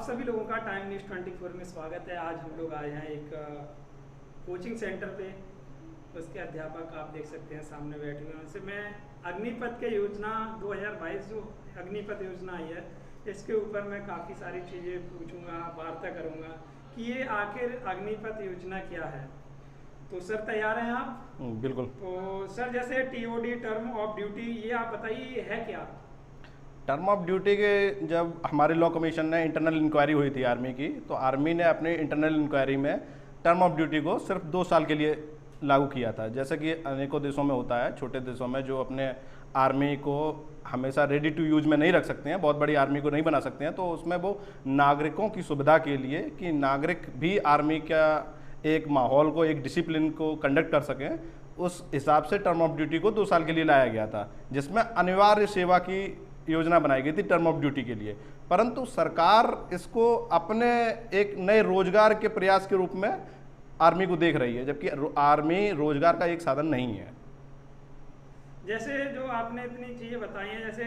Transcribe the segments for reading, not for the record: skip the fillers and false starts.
आप सभी लोगों का टाइम न्यूज़ 24 में स्वागत है। आज हम लोग आए हैं एक कोचिंग सेंटर पे। उसके अध्यापक आप देख सकते हैं सामने बैठे हुए हैं। उनसे मैं अग्निपथ के योजना 2022 जो अग्निपथ योजना आई है इसके ऊपर मैं काफ़ी सारी चीज़ें पूछूंगा, वार्ता करूंगा कि ये आखिर अग्निपथ योजना क्या है। तो सर तैयार हैं आप? बिल्कुल। तो सर जैसे टीओडी टर्म ऑफ ड्यूटी ये आप बताइए ये है क्या? टर्म ऑफ ड्यूटी के जब हमारे लॉ कमीशन ने इंटरनल इंक्वायरी हुई थी आर्मी की, तो आर्मी ने अपने इंटरनल इंक्वायरी में टर्म ऑफ ड्यूटी को सिर्फ 2 साल के लिए लागू किया था। जैसे कि अनेकों देशों में होता है, छोटे देशों में जो अपने आर्मी को हमेशा रेडी टू यूज में नहीं रख सकते हैं, बहुत बड़ी आर्मी को नहीं बना सकते हैं, तो उसमें वो नागरिकों की सुविधा के लिए कि नागरिक भी आर्मी का एक माहौल को, एक डिसिप्लिन को कंडक्ट कर सकें, उस हिसाब से टर्म ऑफ ड्यूटी को 2 साल के लिए लाया गया था, जिसमें अनिवार्य सेवा की योजना बनाई गई थी टर्म ऑफ ड्यूटी के लिए। परंतु सरकार इसको अपने एक नए रोजगार के प्रयास के रूप में आर्मी को देख रही है, जबकि आर्मी रोजगार का एक साधन नहीं है। जैसे जो आपने इतनी चीजें बताई हैं, जैसे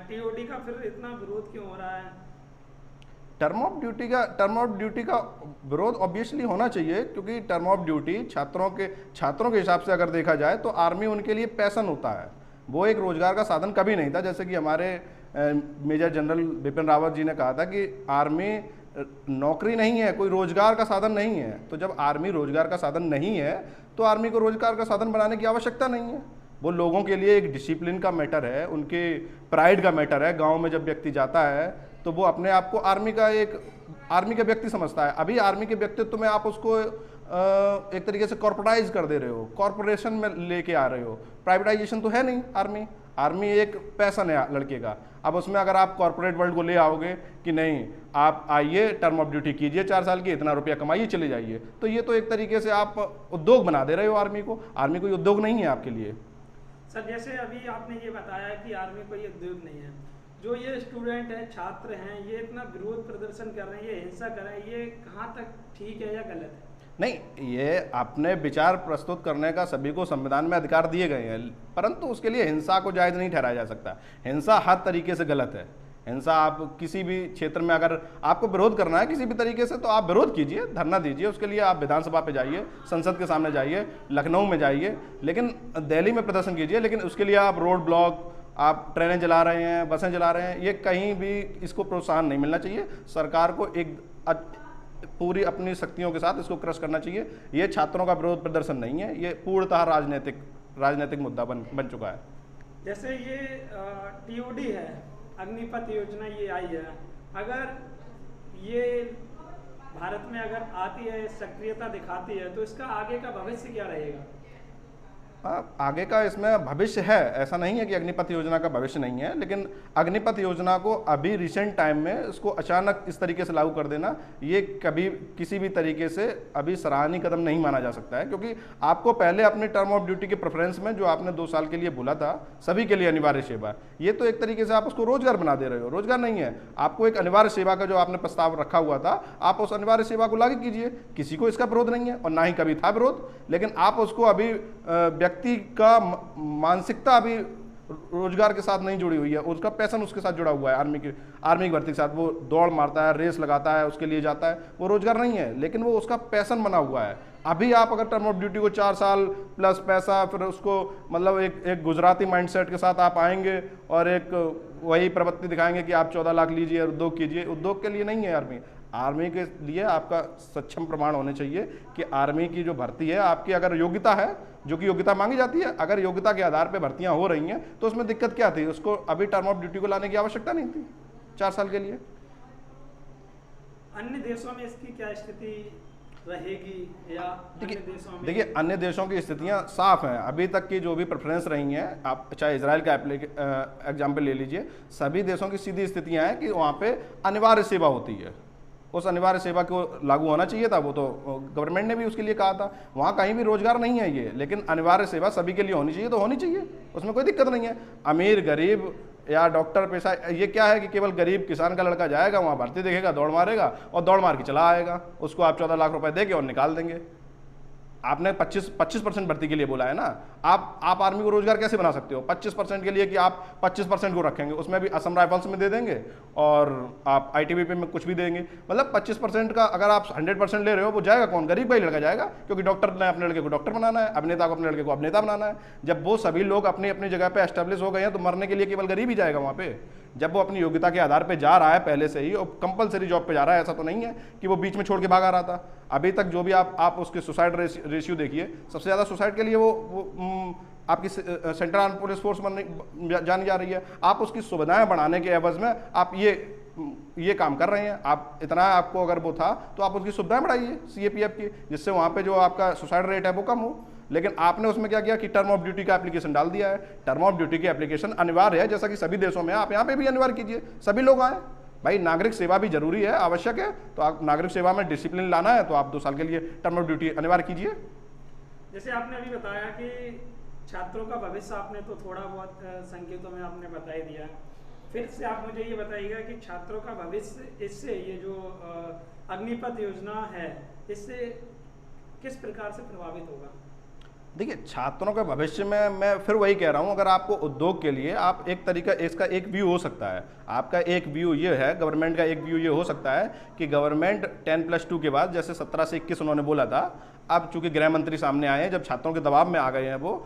टीओडी का फिर इतना विरोध क्यों हो रहा है? टर्म ऑफ ड्यूटी का विरोध ऑब्वियसली होना चाहिए, क्योंकि टर्म ऑफ ड्यूटी छात्रों के हिसाब से अगर देखा जाए तो आर्मी उनके लिए पैशन होता है, वो एक रोजगार का साधन कभी नहीं था। जैसे कि हमारे मेजर जनरल बिपिन रावत जी ने कहा था कि आर्मी नौकरी नहीं है, कोई रोजगार का साधन नहीं है। तो जब आर्मी रोजगार का साधन नहीं है तो आर्मी को रोजगार का साधन बनाने की आवश्यकता नहीं है। वो लोगों के लिए एक डिसिप्लिन का मैटर है, उनके प्राइड का मैटर है। गांव में जब व्यक्ति जाता है तो वो अपने आप को आर्मी का व्यक्ति समझता है। अभी आर्मी के व्यक्तित्व में आप उसको एक तरीके से कॉर्पोरेटाइज कर दे रहे हो, कॉर्पोरेशन में लेके आ रहे हो। प्राइवेटाइजेशन तो है नहीं। आर्मी एक पैशन है लड़के का। अब उसमें अगर आप कॉर्पोरेट वर्ल्ड को ले आओगे कि नहीं आप आइए टर्म ऑफ ड्यूटी कीजिए 4 साल की, इतना रुपया कमाइए चले जाइए, तो ये तो एक तरीके से आप उद्योग बना दे रहे हो आर्मी को। आर्मी कोई उद्योग नहीं है आपके लिए। सर जैसे अभी आपने ये बताया कि आर्मी कोई उद्योग नहीं है, जो ये स्टूडेंट हैं, छात्र हैं, ये इतना विरोध प्रदर्शन कर रहे हैं, ये हिंसा कर रहे हैं, ये कहाँ तक ठीक है या गलत है? नहीं, ये अपने विचार प्रस्तुत करने का सभी को संविधान में अधिकार दिए गए हैं, परंतु उसके लिए हिंसा को जायज़ नहीं ठहराया जा सकता। हिंसा हर तरीके से गलत है। हिंसा आप किसी भी क्षेत्र में अगर आपको विरोध करना है किसी भी तरीके से, तो आप विरोध कीजिए, धरना दीजिए। उसके लिए आप विधानसभा पे जाइए, संसद के सामने जाइए, लखनऊ में जाइए, लेकिन दिल्ली में प्रदर्शन कीजिए। लेकिन उसके लिए आप रोड ब्लॉक, आप ट्रेनें चला रहे हैं, बसें चला रहे हैं, ये कहीं भी इसको प्रोत्साहन नहीं मिलना चाहिए। सरकार को एक पूरी अपनी शक्तियों के साथ इसको क्रश करना चाहिए। ये छात्रों का विरोध प्रदर्शन नहीं है, ये पूर्णतः राजनीतिक मुद्दा बन चुका है। जैसे ये टीओडी है, अग्निपथ योजना ये आई है, अगर ये भारत में अगर आती है, सक्रियता दिखाती है, तो इसका आगे का भविष्य क्या रहेगा? आगे का इसमें भविष्य है, ऐसा नहीं है कि अग्निपथ योजना का भविष्य नहीं है, लेकिन अग्निपथ योजना को अभी रिसेंट टाइम में इसको अचानक इस तरीके से लागू कर देना, ये कभी किसी भी तरीके से अभी सराहनीय कदम नहीं माना जा सकता है। क्योंकि आपको पहले अपने टर्म ऑफ ड्यूटी के प्रेफरेंस में जो आपने 2 साल के लिए बोला था सभी के लिए अनिवार्य सेवा, ये तो एक तरीके से आप उसको रोजगार बना दे रहे हो। रोजगार नहीं है, आपको एक अनिवार्य सेवा का जो आपने प्रस्ताव रखा हुआ था, आप उस अनिवार्य सेवा को लागू कीजिए। किसी को इसका विरोध नहीं है और ना ही कभी था विरोध, लेकिन आप उसको अभी व्यक्ति का मानसिकता अभी रोजगार के साथ नहीं जुड़ी हुई है, उसका पैशन उसके साथ जुड़ा हुआ है आर्मी की भर्ती के साथ। वो दौड़ मारता है, रेस लगाता है, उसके लिए जाता है, वो रोजगार नहीं है, लेकिन वो उसका पैशन बना हुआ है। अभी आप अगर टर्म ऑफ ड्यूटी को 4 साल प्लस पैसा, फिर उसको मतलब एक गुजराती माइंडसेट के साथ आप आएंगे और एक वही प्रवृत्ति दिखाएंगे कि आप 14 लाख लीजिए और उद्योग कीजिए। उद्योग के लिए नहीं है आर्मी। आर्मी के लिए आपका सक्षम प्रमाण होने चाहिए कि आर्मी की जो भर्ती है, आपकी अगर योग्यता है, जो कि योग्यता मांगी जाती है, अगर योग्यता के आधार पे भर्तियां हो रही हैं तो उसमें दिक्कत क्या थी? उसको अभी टर्म ऑफ ड्यूटी को लाने की आवश्यकता नहीं थी 4 साल के लिए। अन्य देशों में इसकी क्या स्थिति रहेगी या अन्य देशों में? देखिए, अन्य देशों की स्थितियां साफ हैं। अभी तक की जो भी प्रेफरेंस रही हैं, आप चाहे इजराइल का एग्जाम्पल ले लीजिए, सभी देशों की सीधी स्थितियां हैं कि वहाँ पे अनिवार्य सेवा होती है। उस अनिवार्य सेवा को लागू होना चाहिए था, वो तो गवर्नमेंट ने भी उसके लिए कहा था। वहाँ कहीं भी रोजगार नहीं है ये, लेकिन अनिवार्य सेवा सभी के लिए होनी चाहिए, तो होनी चाहिए, उसमें कोई दिक्कत नहीं है। अमीर गरीब या डॉक्टर पेशा, ये क्या है कि केवल गरीब किसान का लड़का जाएगा वहाँ भर्ती देखेगा, दौड़ मारेगा और दौड़ मार के चला आएगा, उसको आप 14 लाख रुपए देके और निकाल देंगे। आपने 25% भर्ती के लिए बोला है ना, आप आर्मी को रोजगार कैसे बना सकते हो 25% के लिए कि आप 25% को रखेंगे, उसमें भी असम राइफल्स में दे देंगे और आप आईटीबीपी में कुछ भी देंगे। मतलब 25% का अगर आप 100% ले रहे हो, वो जाएगा कौन? गरीब का ही लड़का जाएगा, क्योंकि डॉक्टर ने अपने लड़के को डॉक्टर बनाना है, अभिनेता को अपने लड़के को अभिनेता बनाना है। जब वो सभी लोग अपनी अपनी जगह पे एस्टेब्लिश हो गए हैं, तो मरने के लिए केवल गरीब ही जाएगा वहाँ पे। जब वो अपनी योग्यता के आधार पे जा रहा है पहले से ही, और कंपलसरी जॉब पे जा रहा है, ऐसा तो नहीं है कि वो बीच में छोड़ के भागा रहा था। अभी तक जो भी आप उसके सुसाइड रेशियो देखिए, सबसे ज़्यादा सुसाइड के लिए वो आपकी सेंट्रल आर्म पुलिस फोर्स जानी जा रही है। आप उसकी सुविधाएं बढ़ाने के एवज में आप ये काम कर रहे हैं। आप इतना आपको अगर वो था तो आप उसकी सुविधाएं बढ़ाइए सीएपीएफ की, जिससे वहाँ पे जो आपका सुसाइड रेट है वो कम हो। लेकिन आपने उसमें क्या किया कि टर्म ऑफ ड्यूटी का एप्लीकेशन डाल दिया है। टर्म ऑफ ड्यूटी की एप्लीकेशन अनिवार्य है, जैसा कि सभी देशों में, आप यहाँ पे भी अनिवार्य कीजिए, सभी लोग आए। भाई नागरिक सेवा भी जरूरी है, आवश्यक है, तो आप नागरिक सेवा में डिसिप्लिन लाना है तो आप 2 साल के लिए टर्म ऑफ ड्यूटी अनिवार्य कीजिए। जैसे आपने अभी बताया कि छात्रों का भविष्य आपने तो थोड़ा बहुत संकेतों में आपने बता ही दिया, फिर से आप मुझे ये बताइएगा कि छात्रों का भविष्य इससे, ये जो अग्निपथ योजना है, इससे किस प्रकार से प्रभावित होगा? देखिए, छात्रों के भविष्य में मैं फिर वही कह रहा हूँ, अगर आपको उद्योग के लिए आप एक तरीका, इसका एक व्यू हो सकता है, आपका एक व्यू ये है, गवर्नमेंट का एक व्यू ये हो सकता है कि गवर्नमेंट 10+2 के बाद, जैसे 17 से 21 उन्होंने बोला था, अब चूंकि गृह मंत्री सामने आए हैं, जब छात्रों के दबाव में आ गए हैं वो,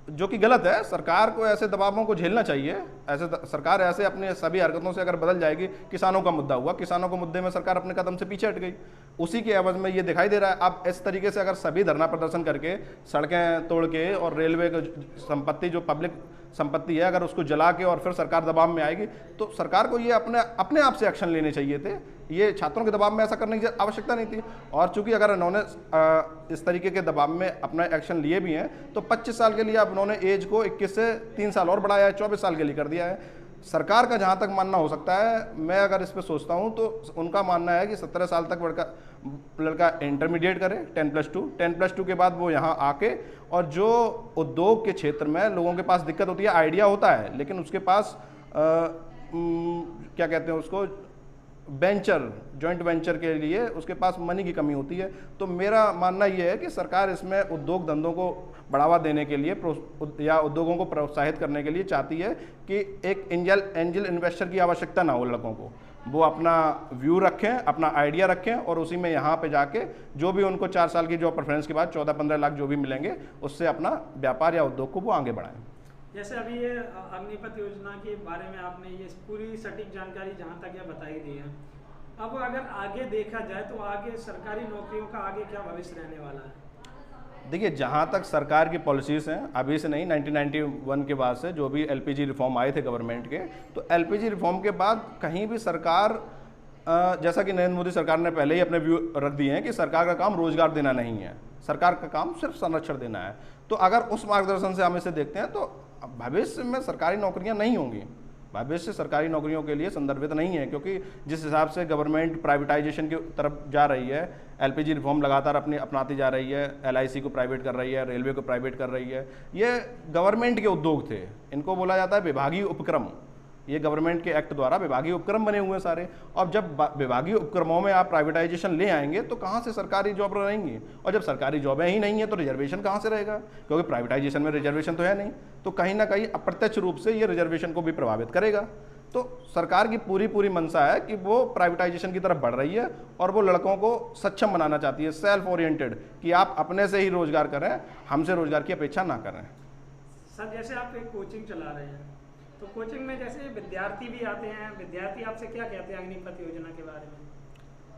जो कि गलत है। सरकार को ऐसे दबावों को झेलना चाहिए। सरकार ऐसे अपनी सभी हरकतों से अगर बदल जाएगी, किसानों का मुद्दा हुआ, किसानों के मुद्दे में सरकार अपने कदम से पीछे हट गई, उसी के एवज में ये दिखाई दे रहा है। अब इस तरीके से अगर सभी धरना प्रदर्शन करके, सड़कें तोड़ के और रेलवे की संपत्ति, जो पब्लिक संपत्ति है, अगर उसको जला के और फिर सरकार दबाव में आएगी, तो सरकार को ये अपने आप से एक्शन लेने चाहिए थे। ये छात्रों के दबाव में ऐसा करने की आवश्यकता नहीं थी। और चूंकि अगर इन्होंने इस तरीके के दबाव में अपना एक्शन लिए भी हैं, तो 25 साल के लिए अब उन्होंने एज को 21 से 3 साल और बढ़ाया है, 24 साल के लिए कर दिया है। सरकार का जहाँ तक मानना हो सकता है, मैं अगर इस पर सोचता हूँ तो उनका मानना है कि 17 साल तक लड़का इंटरमीडिएट करे, 10+2 के बाद वो यहाँ आके, और जो उद्योग के क्षेत्र में लोगों के पास दिक्कत होती है, आइडिया होता है लेकिन उसके पास क्या कहते हैं उसको, जॉइंट वेंचर के लिए उसके पास मनी की कमी होती है। तो मेरा मानना यह है कि सरकार इसमें उद्योग धंधों को बढ़ावा देने के लिए या उद्योगों को प्रोत्साहित करने के लिए चाहती है कि एक एंजल इन्वेस्टर की आवश्यकता ना हो। लड़कों को वो अपना व्यू रखें, अपना आइडिया रखें, और उसी में यहाँ पे जाके जो भी उनको 4 साल की जॉब प्रेफरेंस के बाद 14-15 लाख जो भी मिलेंगे, उससे अपना व्यापार या उद्योग को वो आगे बढ़ाएं। जैसे अभी ये अग्निपथ योजना के बारे में आपने ये पूरी सटीक जानकारी जहाँ तक यह बताई दी है, अब अगर आगे देखा जाए तो आगे सरकारी नौकरियों का आगे क्या भविष्य रहने वाला है? देखिए, जहाँ तक सरकार की पॉलिसीज़ हैं, अभी से नहीं, 1991 के बाद से जो भी एलपीजी रिफॉर्म आए थे गवर्नमेंट के, तो एलपीजी रिफॉर्म के बाद कहीं भी सरकार, जैसा कि नरेंद्र मोदी सरकार ने पहले ही अपने व्यू रख दिए हैं कि सरकार का काम रोजगार देना नहीं है, सरकार का काम सिर्फ संरक्षण देना है। तो अगर उस मार्गदर्शन से हम इसे देखते हैं तो भविष्य में सरकारी नौकरियां नहीं होंगी, भविष्य सरकारी नौकरियों के लिए संदर्भित नहीं है, क्योंकि जिस हिसाब से गवर्नमेंट प्राइवेटाइजेशन की तरफ जा रही है, एलपीजी रिफॉर्म लगातार अपनाती जा रही है, एलआईसी को प्राइवेट कर रही है, रेलवे को प्राइवेट कर रही है। ये गवर्नमेंट के उद्योग थे, इनको बोला जाता है विभागीय उपक्रम। ये गवर्नमेंट के एक्ट द्वारा विभागीय उपक्रम बने हुए हैं सारे। और जब विभागीय उपक्रमों में आप प्राइवेटाइजेशन ले आएंगे तो कहाँ से सरकारी जॉब रहेंगी, और जब सरकारी जॉबें ही नहीं है तो रिजर्वेशन कहाँ से रहेगा, क्योंकि प्राइवेटाइजेशन में रिजर्वेशन तो है नहीं। तो कहीं ना कहीं अप्रत्यक्ष रूप से ये रिजर्वेशन को भी प्रभावित करेगा। तो सरकार की पूरी मंशा है कि वो प्राइवेटाइजेशन की तरफ बढ़ रही है और वो लड़कों को सक्षम बनाना चाहती है, सेल्फ ओरिएंटेड, कि आप अपने से ही रोजगार करें, हमसे रोजगार की अपेक्षा ना करें। सर, जैसे आप एक कोचिंग चला रहे हैं, तो कोचिंग में जैसे विद्यार्थी भी आते हैं, विद्यार्थी आपसे क्या कहते हैं अग्निपथ योजना के बारे में?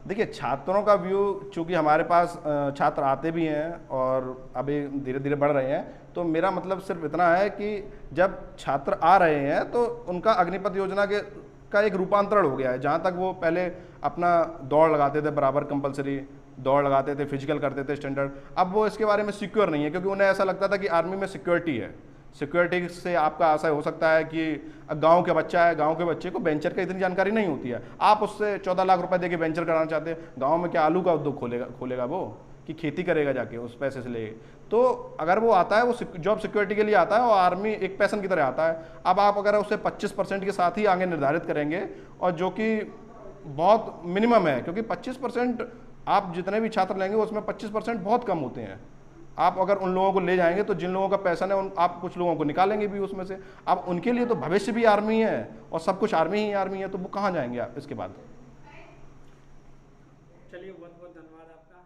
देखिए, छात्रों का व्यू, चूंकि हमारे पास छात्र आते भी हैं और अभी धीरे धीरे बढ़ रहे हैं, तो मेरा मतलब सिर्फ इतना है कि जब छात्र आ रहे हैं तो उनका अग्निपथ योजना का एक रूपांतरण हो गया है। जहाँ तक वो पहले अपना दौड़ लगाते थे, बराबर कंपलसरी दौड़ लगाते थे, फिजिकल करते थे स्टैंडर्ड, अब वो इसके बारे में सिक्योर नहीं है, क्योंकि उन्हें ऐसा लगता था कि आर्मी में सिक्योरिटी है। सिक्योरिटी से आपका आशा हो सकता है कि गांव के बच्चा है, गांव के बच्चे को वेंचर का इतनी जानकारी नहीं होती है, आप उससे 14 लाख रुपए देके वेंचर कराना चाहते हैं, गांव में क्या आलू का उद्योग खोलेगा वो, कि खेती करेगा जाके उस पैसे से ले। तो अगर वो आता है, वो जॉब सिक्योरिटी के लिए आता है और आर्मी एक पैशन की तरह आता है। अब आप अगर उसे 25% के साथ ही आगे निर्धारित करेंगे, और जो कि बहुत मिनिमम है, क्योंकि 25% आप जितने भी छात्र लेंगे उसमें 25% बहुत कम होते हैं। आप अगर उन लोगों को ले जाएंगे तो जिन लोगों का पैसा है आप कुछ लोगों को निकालेंगे भी उसमें से। अब उनके लिए तो भविष्य भी आर्मी है और सब कुछ आर्मी ही आर्मी है, तो वो कहाँ जाएंगे आप इसके बाद। चलिए, बहुत बहुत धन्यवाद आपका।